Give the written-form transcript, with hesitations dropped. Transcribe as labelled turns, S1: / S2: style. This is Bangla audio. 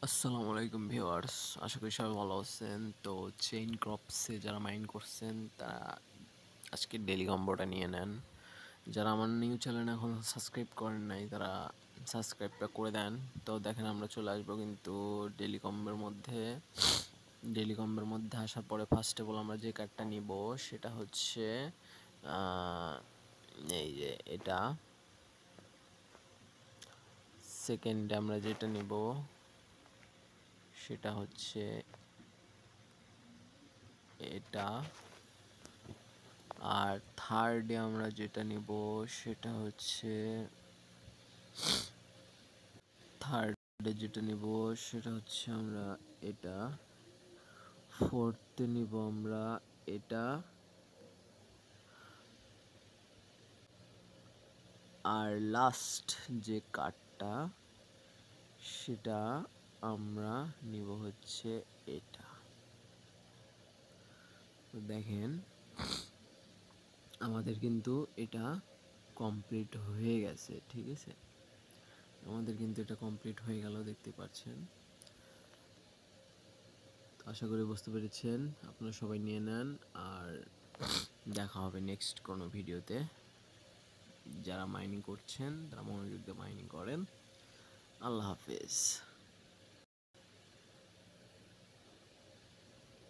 S1: আসসালামু আলাইকুম ভিউয়ার্স, আশা করি সবাই ভালো আছেন। তো চেইন ক্রপসে যারা মাইন করছেন তারা আজকে ডেলি কম্বোটা নিয়ে নেন। যারা আমার নিউ চ্যানেল এখন সাবস্ক্রাইব করেন নাই তারা সাবস্ক্রাইবটা করে দেন। তো দেখেন আমরা চলে আসবো কিন্তু ডেলি কম্বের মধ্যে আসার পরে ফার্স্ট অফ অল আমরা যে কার্ডটা নিব সেটা হচ্ছে আহ, এই যে এটা। সেকেন্ডে আমরা যেটা নিব সেটা হচ্ছে এটা। আর থার্ডে আমরা যেটা নিব সেটা হচ্ছে আমরা এটা। ফোর্থে নিব আমরা এটা। আর লাস্ট যে কার্ডটা সেটা আমরা নিব হচ্ছে এটা। তো দেখেন আমাদের কিন্তু এটা কমপ্লিট হয়ে গেছে, ঠিক আছে। আমাদের কিন্তু এটা কমপ্লিট হয়ে গেল, দেখতে পাচ্ছেন। আশা করি বুঝতে পেরেছেন। আপনারা সবাই নিয়ে নেন, আর দেখা হবে নেক্সট কোনো ভিডিওতে। যারা মাইনিং করছেন তারা মনোযোগ দিয়ে মাইনিং করেন। আল্লাহ হাফেজ।